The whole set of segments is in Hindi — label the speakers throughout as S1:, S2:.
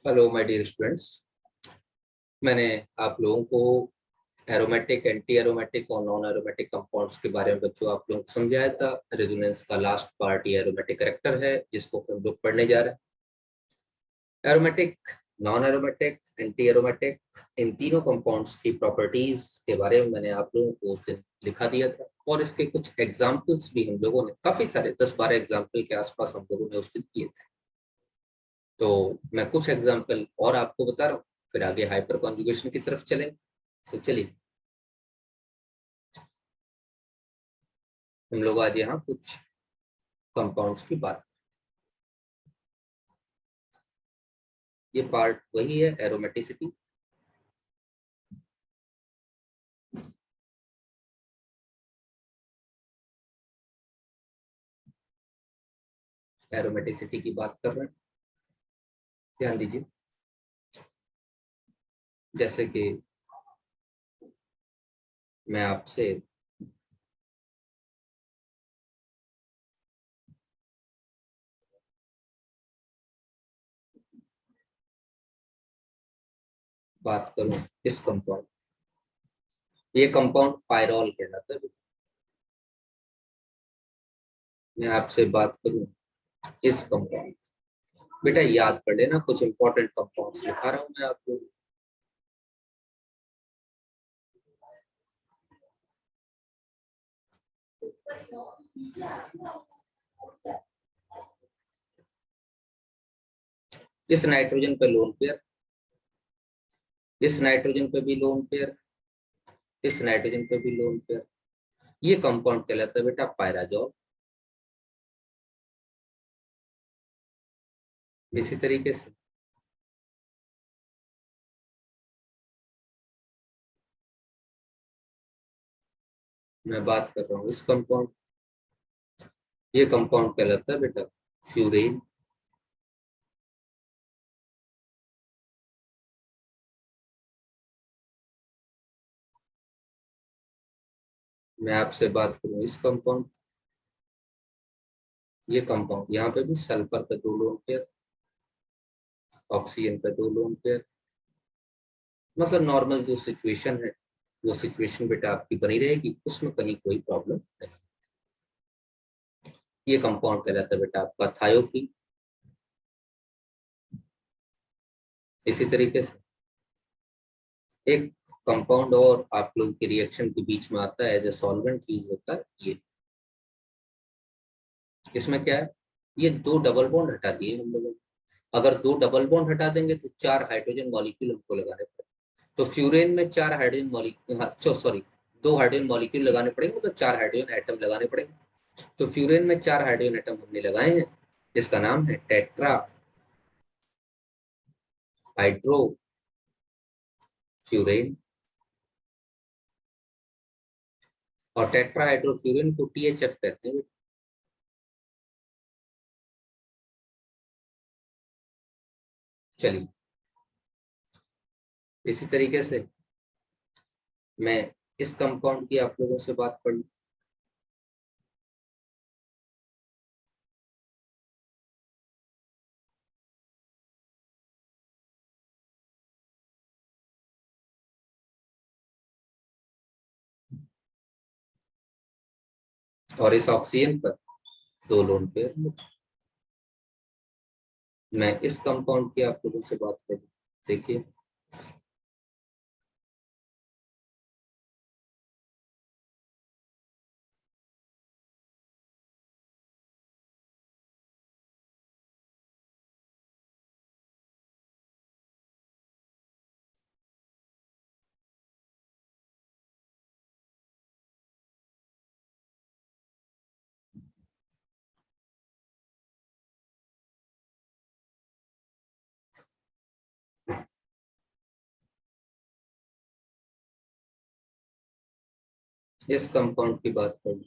S1: Hello my dear students. मैंने आप लोगों को एरोमेटिक, एंटी एरोमेटिक और नॉन एरोमेटिक कंपाउंड्स के बारे में बच्चों आप लोगों को समझाया था। रेजोनेंस का लास्ट पार्ट ये एरोमेटिक कैरेक्टर है जिसको हम लोग पढ़ने जा रहे हैं। Aromatic, non aromatic, anti aromatic, इन तीनों कंपाउंड्स की प्रॉपर्टीज के बारे में मैंने आप लोगों को उस दिन लिखा दिया था और इसके कुछ एग्जाम्पल्स भी हम लोगों ने काफी सारे 10-12 एग्जाम्पल के आसपास हम लोगों ने उस दिन किए थे। तो मैं कुछ एग्जाम्पल और आपको बता रहा हूँ, फिर आगे हाइपर कॉन्जुगेशन की तरफ चलेंगे। तो चलिए हम लोग आज यहाँ कुछ कंपाउंड्स की बात। ये पार्ट वही है, एरोमेटिसिटी। एरोमेटिसिटी की बात कर रहे हैं, ध्यान दीजिए। जैसे कि मैं आपसे बात करूं इस कंपाउंड, ये कंपाउंड पायरॉल कहलाता है। मैं आपसे बात करूं इस कंपाउंड, बेटा याद कर लेना, कुछ इंपॉर्टेंट कंपाउंड्स लिखा रहा हूं मैं आपको। इस नाइट्रोजन पे लोन पेयर, इस नाइट्रोजन पे भी लोन पेयर, इस नाइट्रोजन पे भी लोन पेयर। ये कंपाउंड कहलाता है बेटा पायराजोल। इसी तरीके से मैं बात कर रहा हूँ इस कंपाउंड, ये कंपाउंड कहलाता है बेटा फ्यूरेन। मैं आपसे बात करूं इस कंपाउंड, ये कंपाउंड यहाँ पे भी सल्फर का 2 लोन पेयर, ऑक्सीजन का 2 लोन पेयर। मतलब नॉर्मल जो सिचुएशन है वो सिचुएशन बेटा आपकी बनी रहेगी, उसमें कहीं कोई प्रॉब्लम नहीं। ये कंपाउंड कहलाता है बेटा आपका थायोफीन। इसी तरीके से एक कंपाउंड और आप लोगों के रिएक्शन के बीच में आता है, एज ए सॉल्वेंट यूज होता है ये। इसमें क्या है, ये 2 डबल बॉन्ड हटा दिए हम लोगों ने। अगर 2 डबल बॉन्ड हटा देंगे तो 4 हाइड्रोजन मॉलिक्यूल हमको लगाने पड़ेंगे। तो फ्यूरेन में 4 hydrogen molecule, sorry 2 hydrogen molecule लगाने पड़ेंगे, मतलब 4 हाइड्रोजन एटम लगाने पड़ेंगे। तो फ्यूरेन में 4 हाइड्रोजन एटम हमने लगाए हैं, जिसका नाम है टेट्रा हाइड्रो फ्यूरेन। और टेट्रा हाइड्रो फ्यूरेन को THF कहते हैं। चलिए इसी तरीके से मैं इस कंपाउंड की आप लोगों से बात कर लूं। और इस ऑक्सीजन पर 2 लोन पेयर। मैं इस कंपाउंड की आप लोगों से बात करूं, देखिए इस कंपाउंड की बात करूं।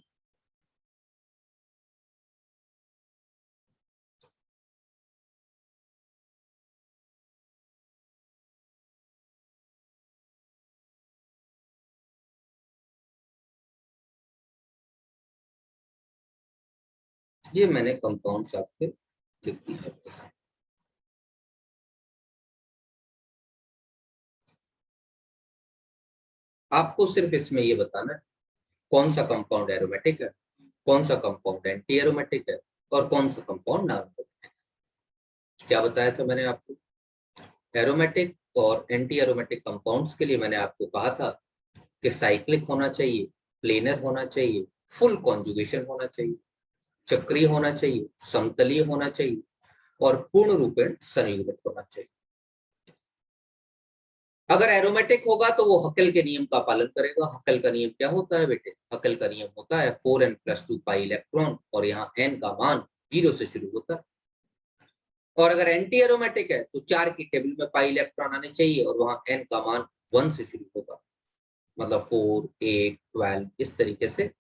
S1: ये मैंने कंपाउंड्स आपके लिख दिए हैं आपके साथ। आपको सिर्फ इसमें ये बताना है कौन सा कंपाउंड एरोमेटिक है, कौन सा कंपाउंड एंटी एरोमेटिक है और कौन सा कंपाउंड नॉन एरोमेटिक। क्या बताया था मैंने आपको? एरोमेटिक और एंटी एरोमेटिक कंपाउंड्स के लिए मैंने आपको कहा था कि साइक्लिक होना चाहिए, प्लेनर होना चाहिए, फुल कॉन्जुगेशन होना चाहिए, चक्रीय होना चाहिए, समतलीय होना चाहिए और पूर्ण रूपेण संयुग्मित होना चाहिए। अगर एरोमेटिक होगा तो वो हकेल के नियम का पालन करेगा। हकेल का नियम क्या होता है बेटे? हकेल का नियम होता है 4n+2 पाई इलेक्ट्रॉन और यहाँ n का मान 0 से शुरू होता है। और अगर एंटी एरोमेटिक है तो 4 की टेबल में पाई इलेक्ट्रॉन आने चाहिए और वहां n का मान 1 से शुरू होगा, मतलब 4, 8, 12 इस तरीके से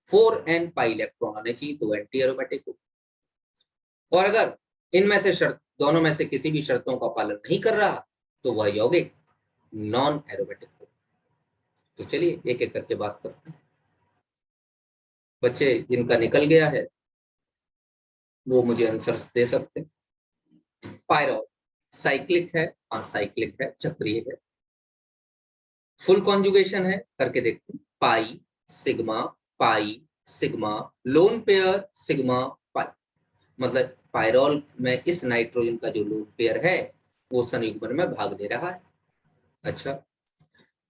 S1: 4n पाई इलेक्ट्रॉन आने चाहिए तो एंटी एरोमेटिक हो। और अगर इनमें से शर्त, दोनों में से किसी भी शर्तों का पालन नहीं कर रहा तो वह यौगिक नॉन एरोमेटिक हो। तो चलिए एक एक करके बात करते हैं। बच्चे जिनका निकल गया है वो मुझे आंसर्स दे सकते हैं। पायरॉल साइक्लिक है? हाँ साइक्लिक है, चक्रीय है। फुल कॉन्जुगेशन है, करके देखते हैं। Pi sigma pi sigma, lone pair sigma पाई, मतलब पायरॉल में इस नाइट्रोजन का जो लोन पेयर है वो संयुग्मन में भाग ले रहा है। अच्छा,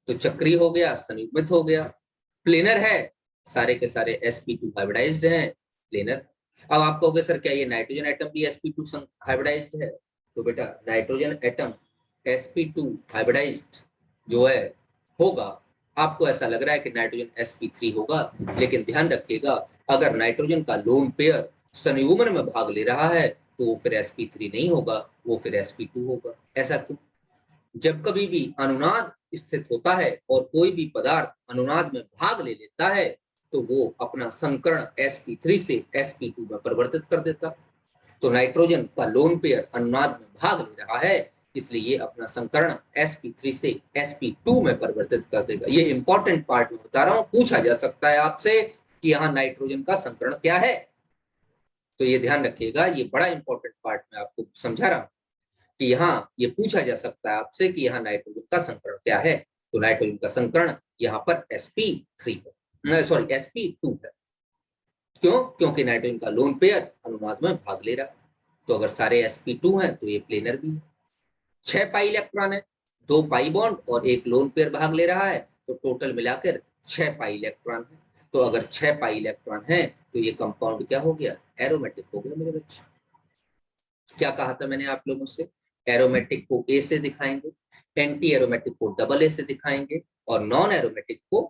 S1: तो चक्रीय हो गया, संयुग्मित हो गया। प्लेनर है, सारे के सारे sp2 हाइब्रिडाइज्ड हैं, प्लेनर। अब आप कहोगे सर क्या ये नाइट्रोजन एटम भी sp2 हाइब्रिडाइज्ड है? तो बेटा नाइट्रोजन एटम sp2 हाइब्रिडाइज्ड जो है होगा, आपको ऐसा लग रहा है कि नाइट्रोजन sp3 होगा, लेकिन ध्यान रखिएगा अगर नाइट्रोजन का लोन पेयर संयुग्मन में भाग ले रहा है तो वो फिर sp3 नहीं होगा, वो फिर sp2 होगा। ऐसा क्यों? जब कभी भी अनुनाद स्थित होता है और कोई भी पदार्थ अनुनाद में भाग ले लेता है तो वो अपना संकरण sp3 से sp2 में परिवर्तित कर देता। तो नाइट्रोजन का लोन पेयर अनुनाद में भाग ले रहा है, इसलिए ये अपना संकरण sp3 से sp2 में परिवर्तित कर देगा। ये इंपॉर्टेंट पार्ट में बता रहा हूं, पूछा जा सकता है आपसे कि यहाँ नाइट्रोजन का संकरण क्या है, तो ये ध्यान रखिएगा, ये बड़ा इंपॉर्टेंट पार्ट में आपको समझा रहा हूं कि यहाँ ये पूछा जा सकता है आपसे कि यहाँ नाइट्रोजन का संकरण क्या है। तो नाइट्रोजन का संकरण यहाँ पर sp3 है, सॉरी sp2 है। क्यों? क्योंकि नाइट्रोजन का लोन पेयर अनुनाद में भाग ले रहा है। तो अगर सारे sp2 हैं तो ये प्लेनर भी है। 6 पाई इलेक्ट्रॉन है, 2 पाई बॉन्ड और एक लोन पेयर भाग ले रहा है, तो टोटल मिलाकर 6 पाई इलेक्ट्रॉन है। तो अगर 6 पाई इलेक्ट्रॉन है तो ये कंपाउंड क्या हो गया? एरोमेटिक हो गया मेरे बच्चे। क्या कहा था मैंने आप लोगों से? एरोमेटिक को ए से दिखाएंगे, एंटी एरोमेटिक को डबल ए से दिखाएंगे और नॉन एरोमेटिक को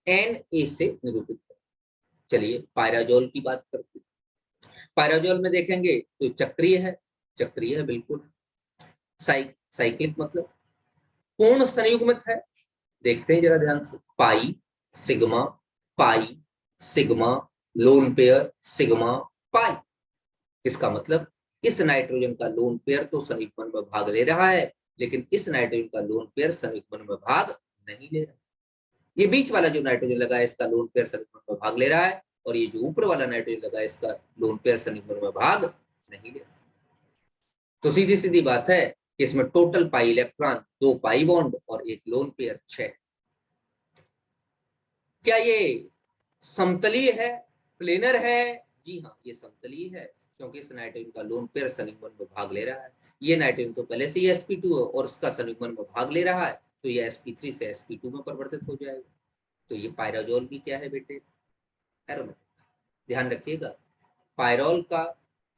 S1: एन ए से निरूपित करेंगे। चलिए पायराजोल की बात करते हैं। पायराजोल में देखेंगे तो चक्रीय है, चक्रीय है बिल्कुल। साइक्लिक मतलब पूर्ण संयुग्मित है। देखते हैं जरा ध्यान से, pi sigma pi sigma, lone pair sigma पाई। इसका मतलब इस नाइट्रोजन का लोन पेयर तो संयुग्मन में भाग ले रहा है, लेकिन इस नाइट्रोजन का लोन पेयर संयुग्मन में भाग नहीं ले रहा। ये बीच वाला जो नाइट्रोजन लगा है इसका लोन पेयर संयुग्मन में भाग ले रहा है, और ये जो ऊपर वाला नाइट्रोजन लगा है इसका लोन पेयर संयुग्मन में भाग नहीं ले रहा। तो सीधी सीधी बात है कि इसमें total pi electron, 2 pi bond और एक लोन पेयर 6। क्या ये समतलीय है, प्लेनर है? जी हाँ, ये समतलीय है, क्योंकि इस नाइट्रोजन का लोन पेयर संयुग्मन में भाग ले रहा है। ये नाइट्रोजन तो पहले से ही sp2 है और उसका संयुग्मन में भाग ले रहा है, तो ये sp3 से sp2 में परिवर्तित हो जाएगा। तो ये पायराजोल भी क्या है बेटे? एरोमेटिक। ध्यान रखिएगा, पायरॉल का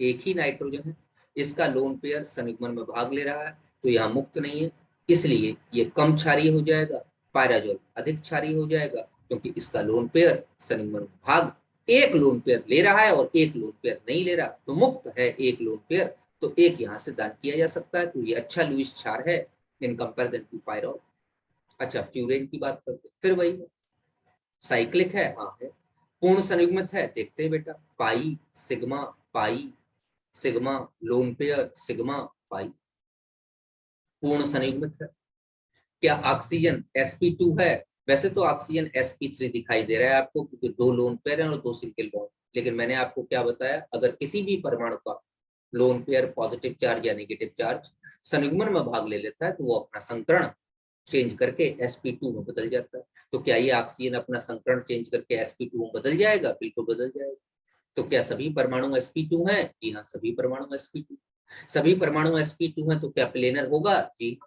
S1: एक ही नाइट्रोजन है, इसका लोन पेयर संयुग्मन में भाग ले रहा है, तो यहाँ मुक्त नहीं है, इसलिए ये कम क्षारीय हो जाएगा। पायराजोल अधिक क्षारीय हो जाएगा, क्योंकि इसका लोन पेयर संयुग्मन में भाग एक लोन पेयर ले रहा है और एक लोन पेयर नहीं ले रहा, तो मुक्त है एक लोन पेयर, तो एक यहाँ से दान किया जा सकता है। तो ये अच्छा लुईस क्षार है इन कंपेरिजन टू पायरॉल। अच्छा, फ्यूरेन की बात करते, फिर वही है, साइक्लिक है, हाँ है। पूर्ण संयुग्मित है, देखते हैं बेटा, pi pi sigma, lone pair sigma pi, पूर्ण संयुग्मित है। क्या ऑक्सीजन sp2 है? वैसे तो ऑक्सीजन sp3 दिखाई दे रहा है आपको, क्योंकि 2 लोन पेयर हैं और 2 सिंगल बॉन्ड, लेकिन मैंने आपको क्या बताया, अगर किसी भी परमाणु का लोन पेयर पॉजिटिव चार्ज या नेगेटिव चार्ज संयुग्मन में भाग ले लेता है तो वो अपना संकरण चेंज करके sp2 में बदल जाता है। तो क्या ये ऑक्सीजन अपना संकरण चेंज करके sp2 में बदल जाएगा? बिल्कुल बदल जाएगा। तो क्या सभी परमाणु sp2 हैं? जी हाँ, सभी परमाणु sp2। सभी परमाणु sp2 हैं तो क्या प्लेनर होगा? जी,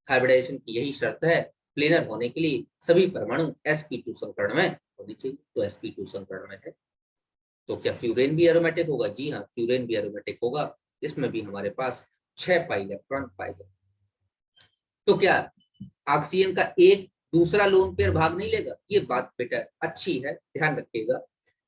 S1: हाइब्रिडाइजेशन की यही शर्त है, प्लेनर होने के लिए सभी परमाणु sp2 संकरण में होनी चाहिए। तो sp2 संकरण में है। तो क्या फ्यूरेन भी एरोमेटिक होगा? जी हाँ, फ्यूरेन भी एरोमेटिक होगा। इसमें भी हमारे पास 6 पाई इलेक्ट्रॉन पाए जाते। तो क्या ऑक्सीजन का एक दूसरा लोन पेयर भाग नहीं लेगा? ये बात बेटा अच्छी है, ध्यान रखिएगा।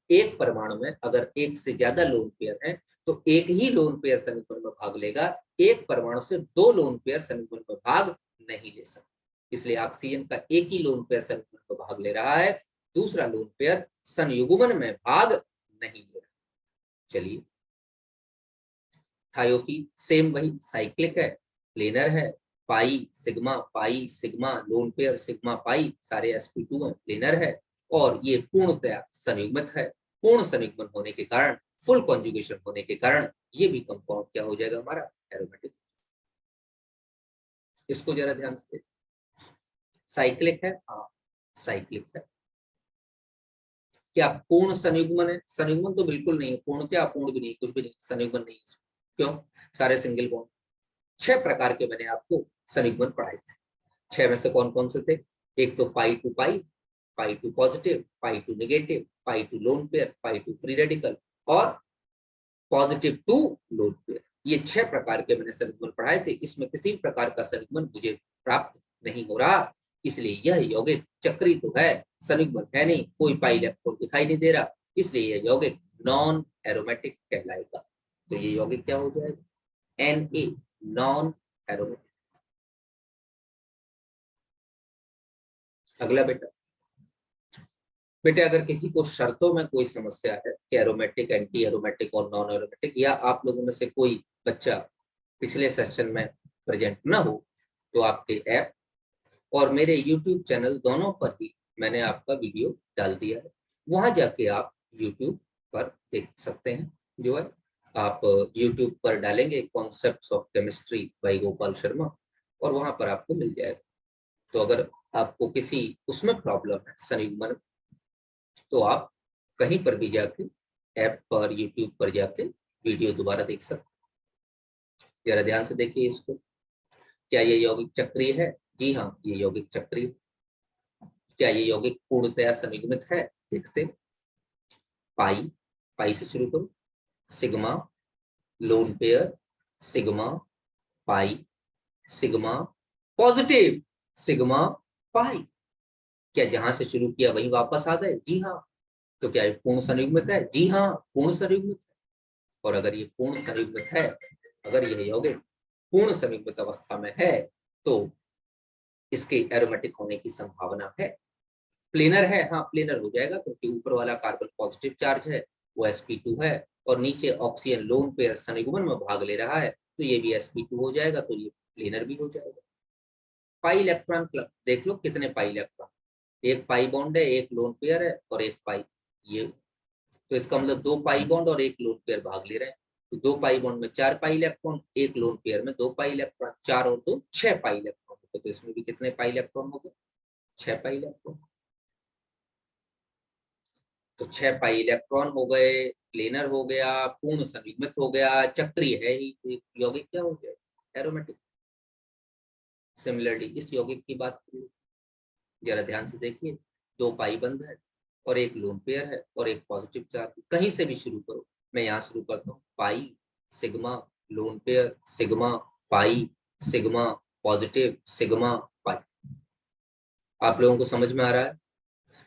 S1: एक परमाणु में अगर एक से ज्यादा लोन पेयर है तो एक ही लोन पेयर संयुग्मन में भाग लेगा। एक परमाणु से दो लोन पेयर संयुग्मन में भाग नहीं ले सकता। इसलिए ऑक्सीजन का एक ही लोन पेयर संयुग्मन में भाग ले रहा है, दूसरा लोन पेयर संयुग्मन में भाग नहीं ले रहा। चलिए, थायोफी सेम वही, साइक्लिक है, प्लेनर है, पाई सिग्मा लोन पेयर सिग्मा पाई सारे sp2 हैं, प्लेनर है, और ये पूर्णतया संयुग्मित है। पूर्ण संयुग्मन होने के कारण, फुल कॉन्जुगेशन होने के कारण ये भी कंपाउंड क्या हो जाएगा हमारा? एरोमेटिक। इसको जरा ध्यान से, साइक्लिक है, हाँ साइक्लिक है। क्या पूर्ण संयुग्मन है? संयुग्मन तो बिल्कुल नहीं है। पूर्ण क्या? पूर्ण भी नहीं, कुछ भी नहीं, संयुग्मन नहीं है। क्यों? सारे सिंगल बॉन्ड। 6 प्रकार के मैंने आपको संयुग्मन पढ़ाए थे। 6 में से कौन कौन से थे? एक तो pi to positive, pi to negative, pi to lone pair, pi to free radical, और पॉजिटिव टू लोन पेयर। ये 6 प्रकार के मैंने संयुग्मन पढ़ाए थे। इसमें किसी प्रकार का संयुग्मन मुझे प्राप्त नहीं हो रहा, इसलिए यह यौगिक चक्री तो है, संयुग्मन है नहीं, कोई पाई इलेक्ट्रॉन दिखाई नहीं दे रहा, इसलिए यह यौगिक नॉन एरोमेटिक कहलाएगा। तो ये यौगिक क्या हो जाएगा? Na, non aromatic. अगला बेटे अगर किसी को शर्तों में कोई समस्या है कि एरोमेटिक, एंटी एरोमेटिक और नॉन एरोमेटिक, या आप लोगों में से कोई बच्चा पिछले सेशन में प्रेजेंट ना हो, तो आपके ऐप और मेरे यूट्यूब चैनल दोनों पर ही मैंने आपका वीडियो डाल दिया है। वहां जाके आप यूट्यूब पर देख सकते हैं। जो है आप यूट्यूब पर डालेंगे concepts of chemistry bye Gopal Sharma, और वहां पर आपको मिल जाएगा। तो अगर आपको किसी उसमें प्रॉब्लम है संयुग्मन, तो आप कहीं पर भी जाके ऐप पर, यूट्यूब पर जाके वीडियो दोबारा देख सकते हैं। जरा ध्यान से देखिए इसको। क्या ये यौगिक चक्रीय है? जी हाँ, ये यौगिक चक्रीय। क्या ये यौगिक पूर्णतया संयुग्मित है? देखते, पाई, पाई से शुरू करो, सिग्मा लोन पेयर, सिग्मा पाई, सिग्मा पॉजिटिव, सिग्मा पाई। क्या जहां से शुरू किया वहीं वापस आ गए? जी हाँ। तो क्या ये पूर्ण संयुग्मित है? जी हाँ, पूर्ण संयुग्मित है। और अगर ये पूर्ण संयुग्मित है, अगर यह यौगिक पूर्ण संयुग्मित अवस्था में है, तो इसके एरोमेटिक होने की संभावना है। प्लेनर है? हाँ, प्लेनर हो जाएगा, क्योंकि ऊपर वाला कार्बन पॉजिटिव चार्ज है, वो sp2 है, और नीचे ऑक्सीजन लोन पेयर संयुग्मन में भाग ले रहा है, तो ये भी sp2 हो जाएगा, तो ये प्लेनर भी हो जाएगा। पाई इलेक्ट्रॉन देख लो, कितने पाई इलेक्ट्रॉन? एक पाई बॉन्ड है, एक लोन पेयर है, और एक पाई, ये तो इसका मतलब 2 पाई बॉन्ड और एक लोन पेयर भाग ले रहे हैं। तो 2 पाई बॉन्ड में 4 पाई इलेक्ट्रॉन, एक लोन पेयर में 2 पाई इलेक्ट्रॉन, 4 और 2 6 पाई इलेक्ट्रॉन होते। तो इसमें भी कितने पाई इलेक्ट्रॉन हो गए? 6 पाई इलेक्ट्रॉन। तो 6 पाई इलेक्ट्रॉन हो गए, प्लेनर हो गया, पूर्ण संयुग्मित हो गया, चक्रीय है ही, तो यौगिक क्या हो गया? एरोमेटिक। सिमिलरली इस यौगिक की बात करिए, जरा ध्यान से देखिए। 2 पाई बंद है, और एक लोन पेयर है, और एक पॉजिटिव चार्ज। कहीं से भी शुरू करो, मैं यहाँ शुरू करता हूँ। पाई सिग्मा लोन पेयर, सिग्मा पाई, सिग्मा पॉजिटिव, सिग्मा पाई। आप लोगों को समझ में आ रहा है?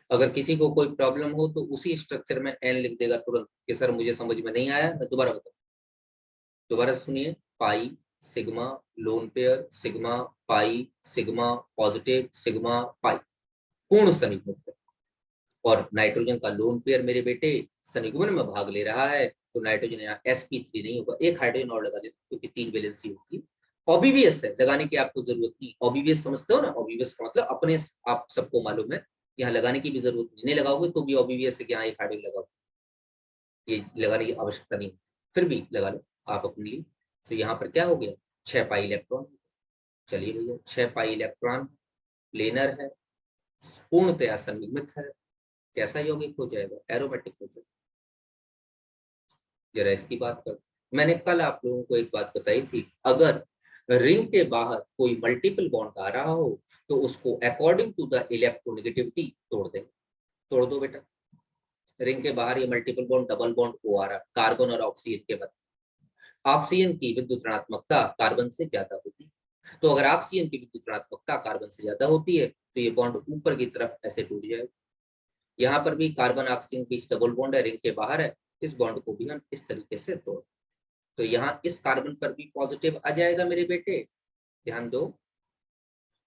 S1: अगर किसी को कोई प्रॉब्लम हो तो उसी स्ट्रक्चर में एन लिख देगा तुरंत कि सर मुझे समझ में नहीं आया, मैं दोबारा बताऊँ। दोबारा सुनिए। पाई सिग्मा लोन पेयर, सिग्मा पाई, सिग्मा पॉजिटिव, सिग्मा पाई, पूर्ण संयुग्मित है। और नाइट्रोजन का लोन पेयर मेरे बेटे संयुग्मन में भाग ले रहा है, तो नाइट्रोजन यहाँ sp3 नहीं होगा, एक हाइड्रोजन और लगा लेते, क्योंकि 3 वैलेंसी होगी। ओबीवीएस है, लगाने की आपको जरूरत नहीं। ओबीवीएस समझते हो ना? ओबीवीएस का मतलब अपने, आप सबको मालूम है, यहाँ लगाने की भी जरूरत नहीं लगाओगे तो भी ओबीवीएस है कि यहाँ एक हाइड्रोजन लगाओ, ये लगाने की आवश्यकता नहीं, फिर भी लगा लो आप अपने लिए। तो यहाँ पर क्या हो गया? 6 पाई इलेक्ट्रॉन। चलिए भैया, 6 पाई इलेक्ट्रॉन प्लेनर है, पूर्णतया संयुग्मित है, कैसा यौगिक हो जाएगा? एरोमेटिक हो जाएगा। जरा इसकी बात करते हैं। मैंने कल आप लोगों को एक बात बताई थी, अगर रिंग के बाहर कोई मल्टीपल बॉन्ड आ रहा हो तो उसको अकॉर्डिंग टू द इलेक्ट्रोनेगेटिविटी तोड़ दें। तोड़ दो बेटा। रिंग के बाहर ये मल्टीपल बॉन्ड, डबल बॉन्ड को आ रहा, कार्बन और ऑक्सीजन के मध्य। ऑक्सीजन की विद्युत ऋणात्मकता कार्बन से ज्यादा होती है, तो अगर ऑक्सीजन की विद्युत ऋणात्मकता कार्बन से ज्यादा होती है तो ये बॉन्ड ऊपर की तरफ ऐसे टूट जाएगा। यहाँ पर भी कार्बन ऑक्सीजन बीच डबल बॉन्ड है, रिंग के बाहर है, इस बॉन्ड को भी हम इस तरीके से तोड़, तो यहाँ इस कार्बन पर भी पॉजिटिव आ जाएगा मेरे बेटे, ध्यान दो,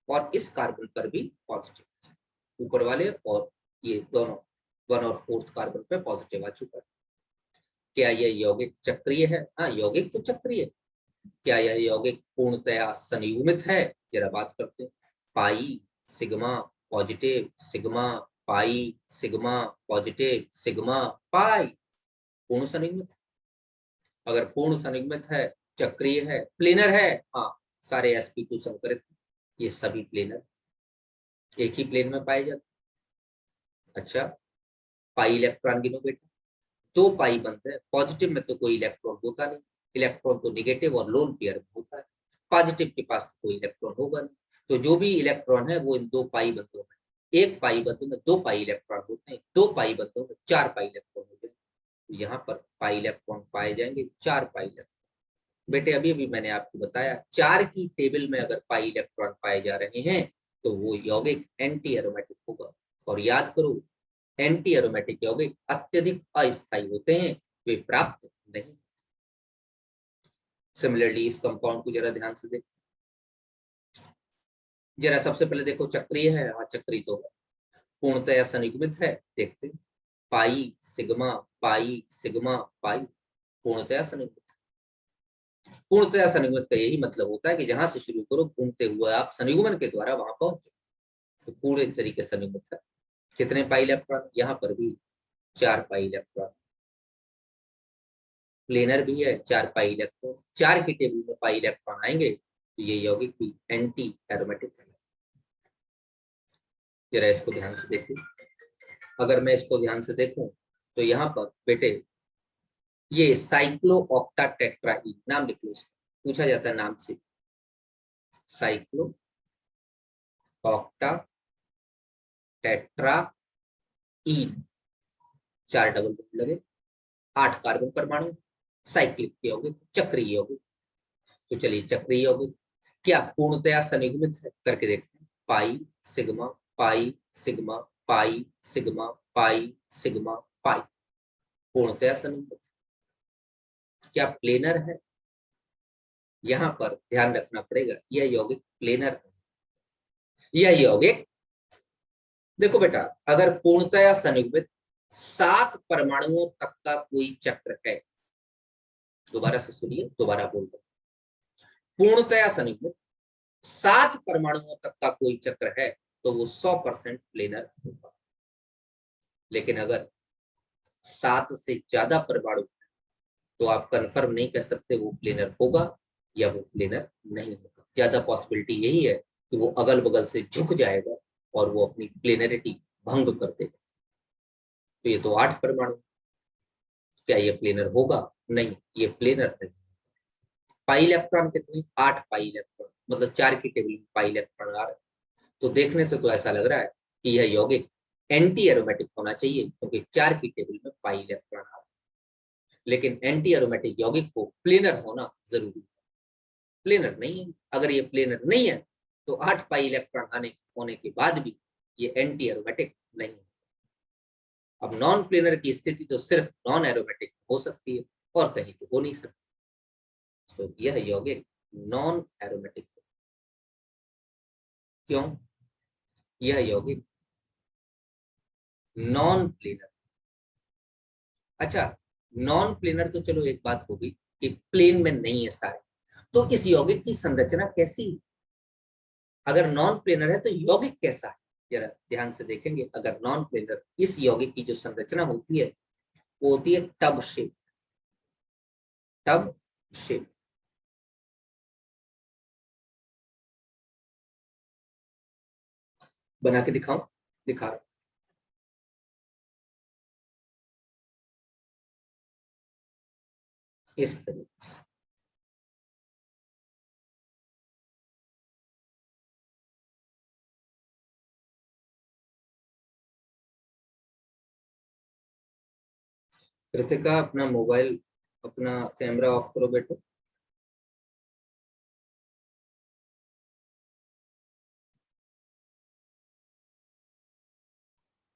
S1: और इस कार्बन पर भी पॉजिटिव, ऊपर वाले और ये दोनों 1 और 4th कार्बन पे पॉजिटिव आ चुका है। क्या यह यौगिक चक्रीय है? हाँ, यौगिक तो चक्रीय है। क्या यह यौगिक पूर्णतया संयुग्मित है? जरा बात करते हैं। Pi sigma positive, sigma pi, sigma positive, sigma pi, पूर्ण संयुग्मित। अगर पूर्ण संयुग्मित है, चक्रीय है, प्लेनर है, हाँ, सारे sp2 संकरित, ये सभी प्लेनर एक ही प्लेन में पाए जाते। अच्छा, पाई इलेक्ट्रॉन गिनो बेटा, 2 पाई बनते हैं। पॉजिटिव में तो कोई इलेक्ट्रॉन होता नहीं, इलेक्ट्रॉन तो नेगेटिव और लोन पेयर में होता है, पॉजिटिव के पास तो कोई इलेक्ट्रॉन होगा नहीं, तो जो भी इलेक्ट्रॉन है वो इन 2 पाई बंधों में, एक पाई बंधों में 2 पाई इलेक्ट्रॉन होते हैं, 2 पाई बंधों में 4 पाई इलेक्ट्रॉन होते हैं। तो यहाँ पर पाई इलेक्ट्रॉन पाए जाएंगे, 4 पाई इलेक्ट्रॉन। बेटे अभी अभी मैंने आपको बताया 4 की टेबल में अगर पाई इलेक्ट्रॉन पाए जा रहे हैं तो वो यौगिक एंटी एरोमेटिक होगा। और याद करो, एंटी एरोमेटिक यौगिक अत्यधिक अस्थायी होते हैं, वे प्राप्त नहीं। सिमिलरली इस कंपाउंड को जरा ध्यान से देखो, जरा सबसे पहले देखो चक्रीय है, हाँ चक्रीय तो है। पूर्णतया संयुग्मित है, देखते pi sigma pi sigma pi, पूर्णतया संयुग्मित। पूर्णतया संयुग्मित का यही मतलब होता है कि जहां से शुरू करो घूमते हुए आप संयुग्मन के द्वारा वहां पहुंचे, तो पूरे तरीके से संयुग्मित है। कितने पाई इलेक्ट्रॉन? यहाँ पर भी 4 पाई इलेक्ट्रॉन। प्लेनर भी है, 4 पाई इलेक्ट्रॉन, 4 की टेबल में पाई इलेक्ट्रॉन आएंगे तो ये यौगिक भी एंटी एरोमेटिक है। जरा इसको ध्यान से देखिए, अगर मैं इसको ध्यान से देखूं तो यहाँ पर बेटे ये साइक्लो ऑक्टा टेट्राईन, नाम लिख लो, पूछा जाता है नाम से, cyclo octa tetraene, 4 double bond लगे, 8 कार्बन परमाणु, साइक्लिक यौगिक, चक्रीय यौगिक। तो चलिए चक्रीय यौगिक क्या पूर्णतया संयुग्मित है करके देखते हैं। Pi sigma pi sigma pi sigma pi sigma pi, पूर्णतया संयुग्मित। क्या प्लेनर है? यहां पर ध्यान रखना पड़ेगा, यह यौगिक प्लेनर है। यह यौगिक देखो बेटा, अगर पूर्णतया संयुग्मित 7 परमाणुओं तक का कोई चक्र है, दोबारा से सुनिए, दोबारा बोल दो, पूर्णतया संयुग्मित 7 परमाणुओं तक का कोई चक्र है तो वो 100% प्लेनर होगा। लेकिन अगर 7 से ज्यादा परमाणु तो आप कंफर्म नहीं कर सकते वो प्लेनर होगा या वो प्लेनर नहीं होगा। ज्यादा पॉसिबिलिटी यही है कि वो अगल बगल से झुक जाएगा और वो अपनी प्लेनरिटी भंग कर देगा। तो ये तो 8 परमाणु, क्या ये प्लेनर होगा? नहीं, ये प्लेनर नहीं। पाई इलेक्ट्रॉन कितने? 8 पाई इलेक्ट्रॉन, मतलब 4 की टेबल में पाई इलेक्ट्रॉन आ रहे हैं। तो देखने से तो ऐसा लग रहा है कि यह यौगिक एंटी एरोमेटिक होना चाहिए क्योंकि 4 की टेबल में पाई इलेक्ट्रॉन आ रहा है। लेकिन एंटी एरोमेटिक यौगिक को प्लेनर होना जरूरी है, प्लेनर नहीं है। अगर ये प्लेनर नहीं है तो 8 पाई इलेक्ट्रॉन आने होने के बाद भी ये एंटी एरोमेटिक नहीं है। अब नॉन प्लेनर की स्थिति तो सिर्फ नॉन एरोमेटिक हो सकती है और कहीं तो हो नहीं सकती, तो यह यौगिक नॉन एरोमेटिक। क्यों? यह यौगिक नॉन प्लेनर। अच्छा, नॉन प्लेनर तो चलो एक बात होगी कि प्लेन में नहीं है सारे, तो इस यौगिक की संरचना कैसी है? अगर नॉन प्लेनर है तो यौगिक कैसा है? जरा ध्यान से देखेंगे, अगर नॉन प्लेनर, इस यौगिक की जो संरचना होती है वो होती है टब शेप। टब शेप, बना के दिखाऊं? दिखा रहा हूं। इस तरीके से कृतिका, अपना मोबाइल, अपना कैमरा ऑफ करो बेटो।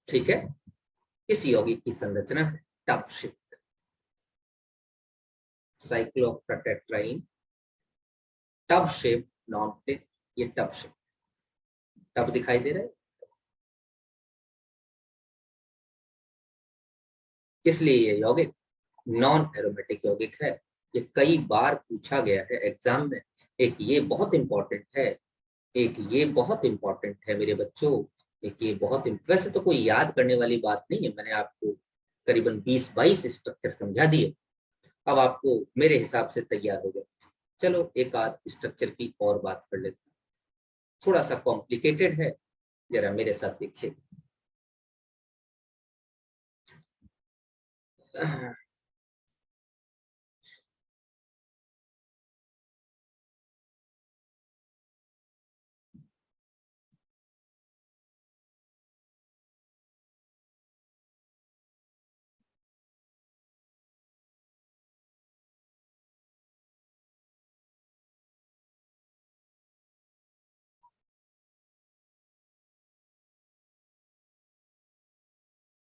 S1: ठीक है। इस यौगिक की संरचना है tub shape, cyclooctatetraene, tub shape, non planar, ये टफ शेप। टफ दिखाई दे रहा है, इसलिए ये यौगिक नॉन एरोमेटिक यौगिक है। ये कई बार पूछा गया है एग्जाम में। एक ये बहुत इंपॉर्टेंट है, एक ये बहुत इंपॉर्टेंट है मेरे बच्चों। एक ये बहुत वैसे तो कोई याद करने वाली बात नहीं है, मैंने आपको करीबन 20-22 स्ट्रक्चर समझा दिए। अब आपको मेरे हिसाब से तैयार हो गया। चलो एक आध स्ट्रक्चर की और बात कर लेते हैं, थोड़ा सा कॉम्प्लिकेटेड है, जरा मेरे साथ देखिए।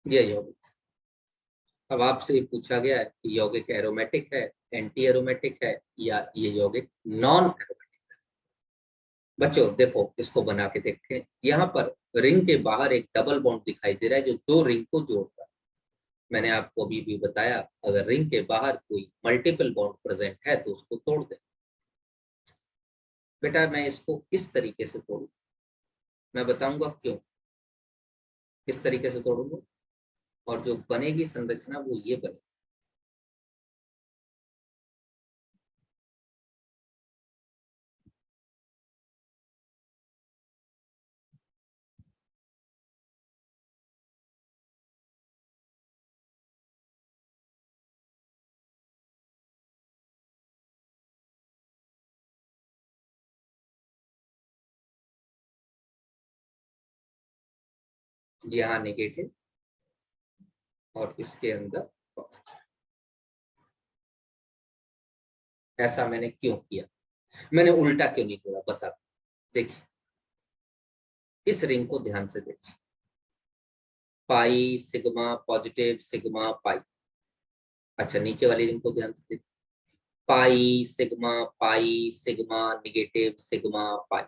S1: ये यौगिक, अब आपसे पूछा गया है कि यौगिक एरोमेटिक है, एंटी एरोमेटिक है, या ये यौगिक नॉन एरोमेटिक। बच्चों देखो, इसको बना के देखें। यहाँ पर रिंग के बाहर एक डबल बॉन्ड दिखाई दे रहा है जो दो रिंग को जोड़ता है। मैंने आपको अभी भी बताया, अगर रिंग के बाहर कोई मल्टीपल बॉन्ड प्रेजेंट है तो उसको तोड़ दे। बेटा मैं इसको इस तरीके से तोड़ू, मैं बताऊंगा क्यों इस तरीके से तोड़ूंगा, और जो बनेगी संरचना वो ये बनेगी। यहाँ नेगेटिव और इसके अंदर पॉजिटिव। ऐसा मैंने क्यों किया, मैंने उल्टा क्यों नहीं जोड़ा, बता। देखिए इस रिंग को ध्यान से देखिए, pi sigma positive sigma pi. अच्छा नीचे वाली रिंग को ध्यान से देखिए, pi sigma negative sigma pi,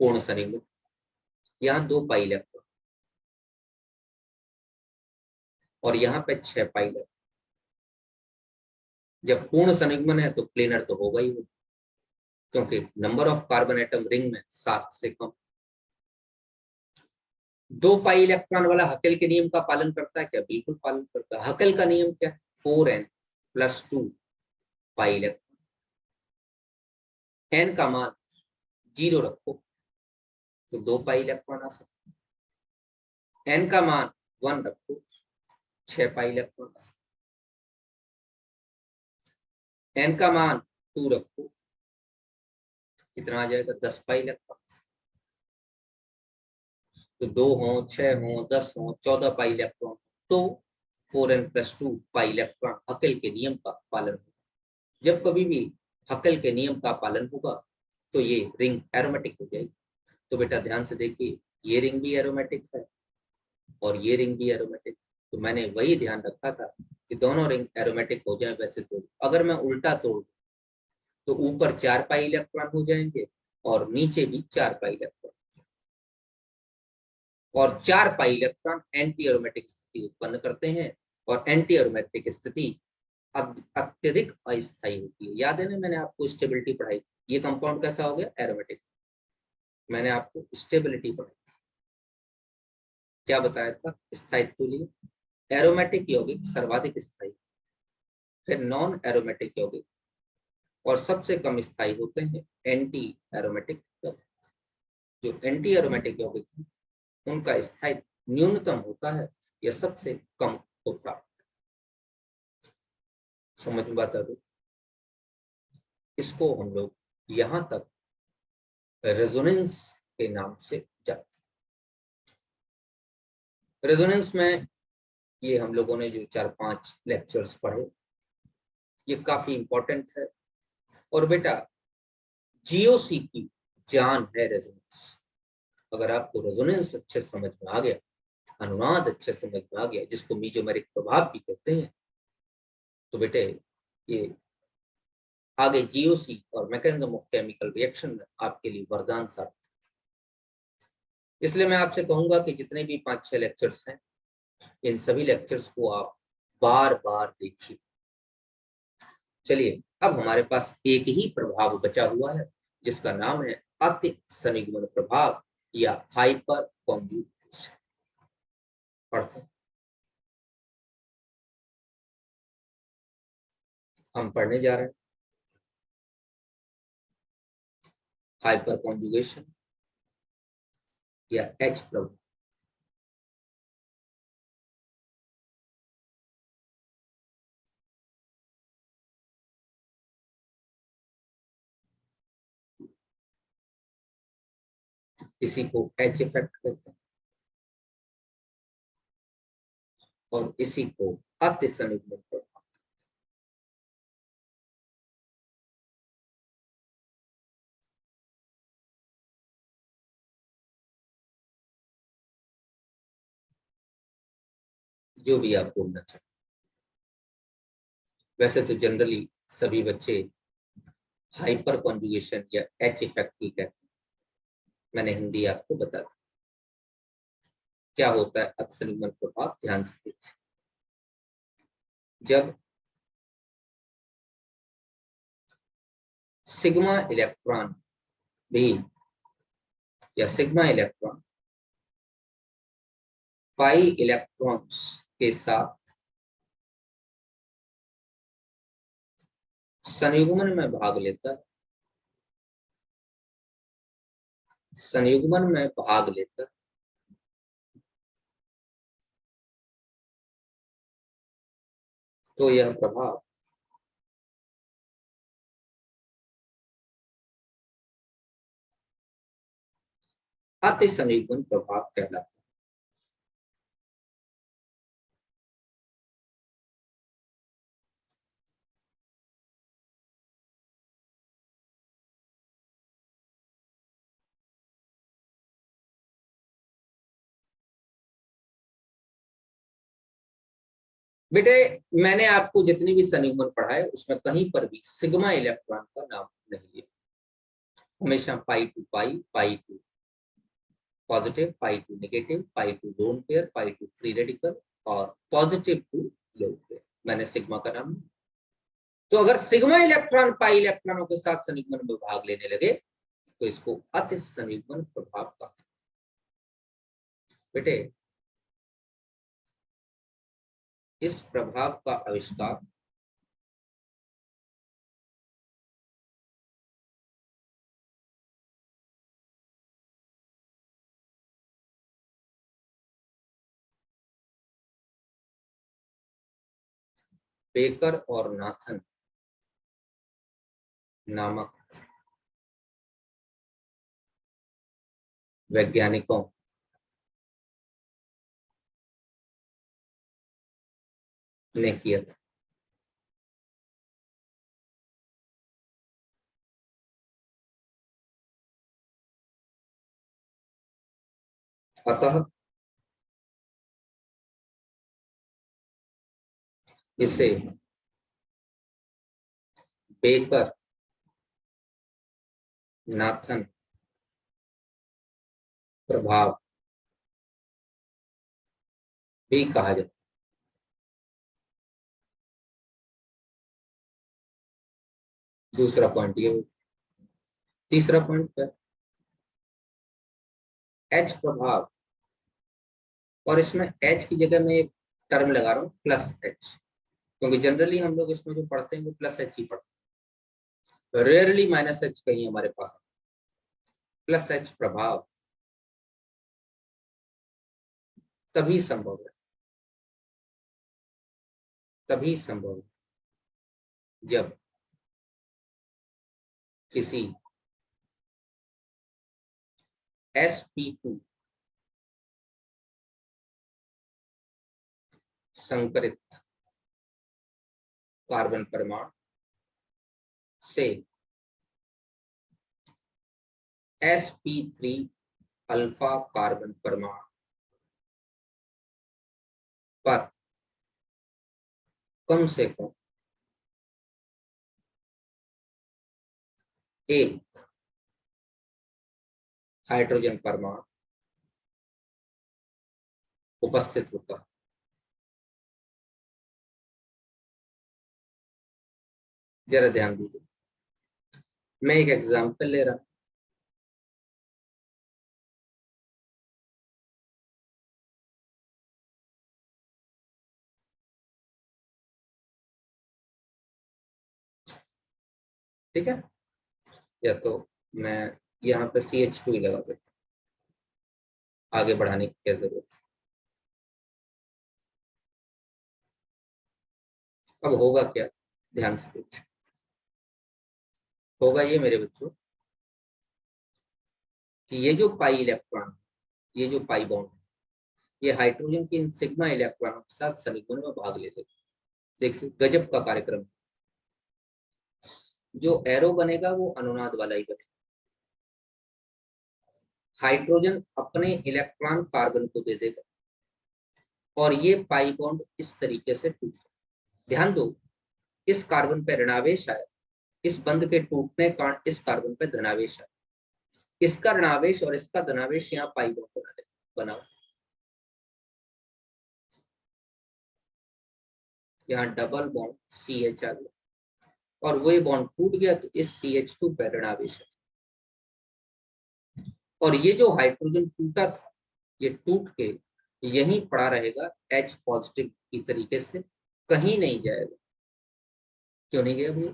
S1: पूर्ण संयुग्म। यहाँ 2 पाई इलेक्ट्रॉन और यहाँ पे 6 पाई इलेक्ट्रॉन। जब पूर्ण संयुग्मन है तो प्लेनर तो होगा ही होगा, क्योंकि number of carbon atom ring में 7 से कम। 2 पाई इलेक्ट्रॉन वाला हकेल के नियम का पालन करता है क्या? बिल्कुल पालन करता है। हकेल का नियम क्या है? 4n+2 pi electron. n का मान 0 रखो तो 2 पाई इलेक्ट्रॉन आ सकते। n का मान 1 रखो, 6 पाई इलेक्ट्रॉन आ सकते। n का मान 2 रखो, कितना आ जाएगा? 10 पाई इलेक्ट्रॉन। तो 2 हो, 6 हो, 10 हो, 14 पाई इलेक्ट्रॉन, तो 4n+2 पाई इलेक्ट्रॉन हकेल के नियम का पालन होगा। जब कभी भी हकेल के नियम का पालन होगा तो ये रिंग एरोमेटिक हो जाएगी। तो बेटा ध्यान से देखिए, ये रिंग भी एरोमेटिक है और ये रिंग भी एरोमेटिक। तो मैंने वही ध्यान रखा था कि दोनों रिंग एरोमेटिक हो जाए वैसे तोड़। अगर मैं उल्टा तोड़ तो ऊपर 4 पाई इलेक्ट्रॉन हो जाएंगे और नीचे भी 4 पाई इलेक्ट्रॉन, और 4 पाई इलेक्ट्रॉन एंटी एरोमेटिक स्थिति उत्पन्न करते हैं। और एंटी एरोमेटिक स्थिति अत्यधिक अस्थायी होती है। याद है ना, मैंने आपको स्टेबिलिटी पढ़ाई थी। ये कंपाउंड कैसा हो गया? एरोमेटिक। मैंने आपको स्टेबिलिटी पढ़ाई थी, क्या बताया था? स्थायित्व लिए। एरोमेटिक यौगिक सर्वाधिक स्थायी, फिर नॉन एरोमेटिक यौगिक, और सबसे कम स्थायी होते हैं एंटी एरोमेटिक यौगिक। जो एंटी एरोमेटिक यौगिक है उनका स्थायित्व न्यूनतम होता है या सबसे कम होता है। समझ में बात आ गई? इसको हम लोग यहां तक रेजोनेंस के नाम से जानते हैं। रेजोनेंस में ये हम लोगों ने जो 4-5 लेक्चर्स पढ़े ये काफी इंपॉर्टेंट है। और बेटा जीओसी की जान है रेजोनेंस। अगर आपको रेजोनेंस अच्छे समझ में आ गया, अनुनाद अच्छे समझ में आ गया, जिसको मीजोमेरिक प्रभाव भी कहते हैं, तो बेटे ये आगे जीओसी और मैकेनिज्म ऑफ केमिकल रिएक्शन में आपके लिए वरदान साबित। इसलिए मैं आपसे कहूंगा कि जितने भी 5-6 लेक्चर्स हैं इन सभी लेक्चर्स को आप बार बार देखिए। चलिए अब हमारे पास एक ही प्रभाव बचा हुआ है जिसका नाम है अति सनिगमन प्रभाव या हाइपर कॉन्जुगेशन। पढ़ते हैं। हम पढ़ने जा रहे हैं हाइपर कॉन्जुगेशन या एच प्रभाव। इसी को एच इफेक्ट कहते हैं और इसी को अति सनिगमन प्रभाव। जो भी आप बोलना चाहें। वैसे तो जनरली सभी बच्चे हाइपर कॉन्जुगेशन या एच इफेक्ट ही कहते हैं। मैंने हिंदी आपको बता दी। क्या होता है अति सनिगमन प्रभाव? ध्यान से देखिए। जब सिग्मा इलेक्ट्रॉन बीम या सिग्मा इलेक्ट्रॉन पाई इलेक्ट्रॉन्स के साथ संयुग्मन में भाग लेता है, संयुग्मन में भाग लेता है, तो यह प्रभाव अति संयुग्मन प्रभाव कहलाता है। बेटे मैंने आपको जितनी भी संयुग्मन पढ़ाए उसमें कहीं पर भी सिग्मा इलेक्ट्रॉन का नाम नहीं लिया। हमेशा pi to pi, pi to positive, pi to negative, pi to lone pair, pi to free radical और पॉजिटिव टू लोन पेयर। मैंने सिग्मा का नाम। तो अगर सिग्मा इलेक्ट्रॉन पाई इलेक्ट्रॉनों के साथ संयुग्मन में भाग लेने लगे तो इसको अति संयुग्मन प्रभाव कहते हैं। बेटे इस प्रभाव का आविष्कार बेकर और नाथन नामक वैज्ञानिकों ने किया था। अतः इसे बेकर नाथन प्रभाव भी कहा जाता है। दूसरा पॉइंट ये हो। तीसरा पॉइंट क्या? एच प्रभाव। और इसमें एच की जगह मैं एक टर्म लगा रहा हूं प्लस एच, क्योंकि जनरली हम लोग इसमें जो पढ़ते हैं वो प्लस एच ही पढ़ते हैं। रेयरली माइनस एच कहीं हमारे पास। प्लस एच प्रभाव तभी संभव है, तभी संभव है जब किसी sp2 संकरित कार्बन परमाणु से sp3 अल्फा कार्बन परमाणु पर कम से कम एक हाइड्रोजन परमाणु उपस्थित होता है। जरा ध्यान दीजिए, मैं एक एग्जांपल ले रहा हूं। ठीक है, या तो मैं यहाँ पे CH2 ही लगा देता हूँ, आगे बढ़ाने की क्या जरूरत है। अब होगा क्या, ध्यान से देखिए। होगा ये मेरे बच्चों कि ये जो पाई इलेक्ट्रॉन, ये जो पाई बॉन्ड, ये हाइड्रोजन के इन सिग्मा इलेक्ट्रॉनों के साथ समीकरण में भाग लेते। देखिए गजब का कार्यक्रम। जो एरो बनेगा वो अनुनाद वाला ही बनेगा। हाइड्रोजन अपने इलेक्ट्रॉन कार्बन को दे देगा और ये पाई बॉन्ड इस तरीके से टूट जाएगा। ध्यान दो, इस कार्बन पे ऋणावेश आया, इस बंध के टूटने के कारण इस कार्बन पे धनावेश आया। इसका ऋणावेश और इसका धनावेश यहाँ पाई बॉन्ड बना, यहाँ डबल बॉन्ड CH आ गया और वही बॉन्ड टूट गया तो इस CH2 पे ऋणावेश है। और ये जो हाइड्रोजन टूटा था, ये टूट के यहीं पड़ा रहेगा H पॉजिटिव की तरीके से, कहीं नहीं जाएगा। क्यों नहीं गया भैया?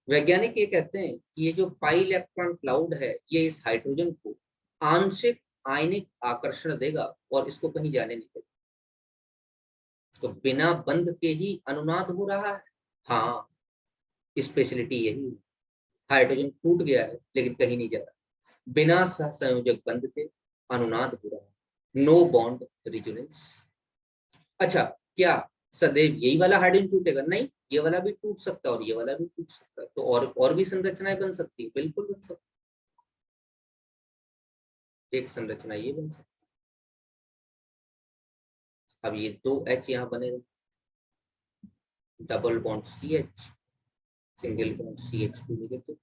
S1: वैज्ञानिक ये कहते हैं कि ये जो पाई इलेक्ट्रॉन क्लाउड है, ये इस हाइड्रोजन को आंशिक आयनिक आकर्षण देगा और इसको कहीं जाने नहीं देगा। तो बिना बंध के ही अनुनाद हो रहा है। हाँ, स्पेशलिटी यही है। हाइड्रोजन टूट गया है लेकिन कहीं नहीं जा रहा, बिना सहसंयोजक बंध के अनुनाद हो रहा है। No bond resonance. अच्छा, क्या सदैव यही वाला हाइड्रोजन टूटेगा? नहीं, ये वाला भी टूट सकता है और ये वाला भी टूट सकता है। तो और भी संरचनाएं बन सकती है, बिल्कुल बन सकती है। एक संरचना ये बन सकती है। अब ये 2 H यहाँ बनेगा, double bond CH, single bond CH2 negative.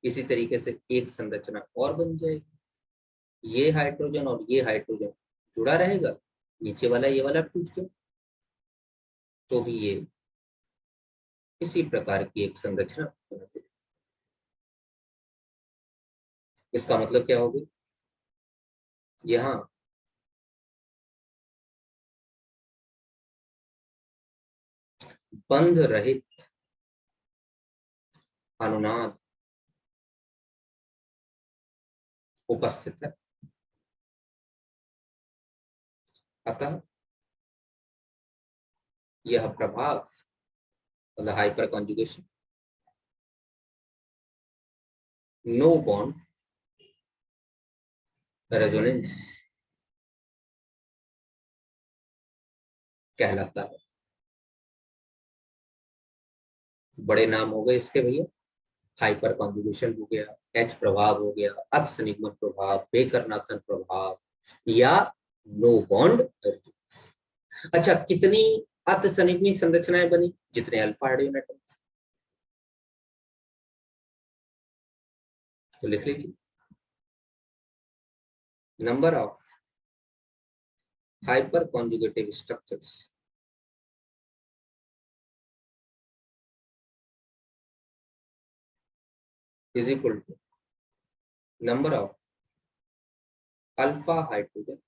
S1: इसी तरीके से एक संरचना और बन जाएगी। ये हाइड्रोजन और ये हाइड्रोजन जुड़ा रहेगा, नीचे वाला ये वाला टूट जाए तो भी ये इसी प्रकार की एक संरचना बनाते हैं। इसका मतलब क्या होगी? यहाँ बंध रहित अनुनाद उपस्थित है। अतः यह प्रभाव, मतलब hyperconjugation, no bond resonance कहलाता है। बड़े नाम हो गए इसके भैया, हाइपर कॉन्जुगेशन हो गया, H प्रभाव हो गया, अत संनिग्मन प्रभाव, बेकर-नाथन प्रभाव या नो बॉन्ड रेजोनेंस। अच्छा, कितनी अत संनिग्मित संरचनाएं बनी? जितने अल्फा हाइड्रोजन एटम। तो लिख लीजिए, number of hyperconjugative structures is equal to number of alpha hydrogen.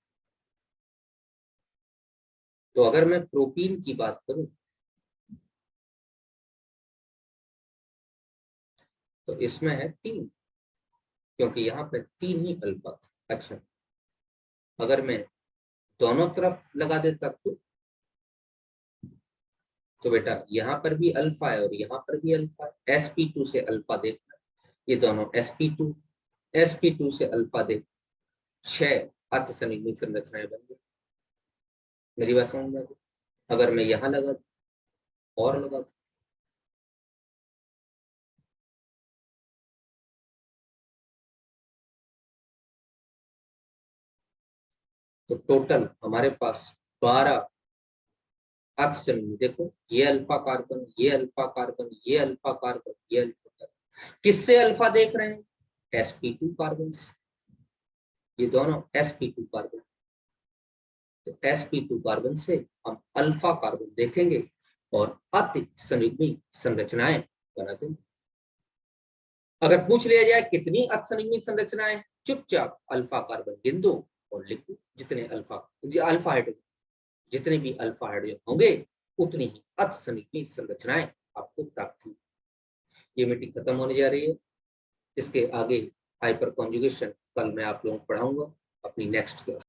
S1: तो अगर मैं प्रोपीन की बात करूं तो इसमें है 3, क्योंकि यहाँ पे 3 ही अल्फा था। अच्छा, अगर मैं दोनों तरफ लगा दे तत्व, तो बेटा यहाँ पर भी अल्फा है और यहाँ पर भी अल्फा है। sp2 से अल्फा देखना, ये दोनों sp2 से अल्फा देख 6 अर्ध संयुग्मित संरचनाएं बन गई। मेरी बात समझ में आ गई? अगर मैं यहाँ लगा और लगा तो टोटल हमारे पास 12 अर्ध संयुग्मित। देखो ये अल्फा कार्बन, ये अल्फा कार्बन, ये अल्फा कार्बन, ये अल्फा कार्बन, किससे अल्फा देख रहे हैं? sp2 कार्बन से। ये दोनों sp2 कार्बन, तो sp2 कार्बन से हम अल्फा कार्बन देखेंगे और अति संयुग्मित संरचनाएं बना देंगे। अगर पूछ लिया जाए कितनी अति संयुग्मित संरचनाएं, चुपचाप अल्फा कार्बन गिन दो और लिख दो। जितने अल्फा हाइड्रोजन, जितने भी अल्फा हाइड्रोजन होंगे उतनी ही अति संयुग्मित संरचनाएं आपको प्राप्त होंगी। ये मीटिंग खत्म होने जा रही है। इसके आगे हाइपर कॉन्जुगेशन कल मैं आप लोगों को पढ़ाऊंगा अपनी नेक्स्ट क्लास।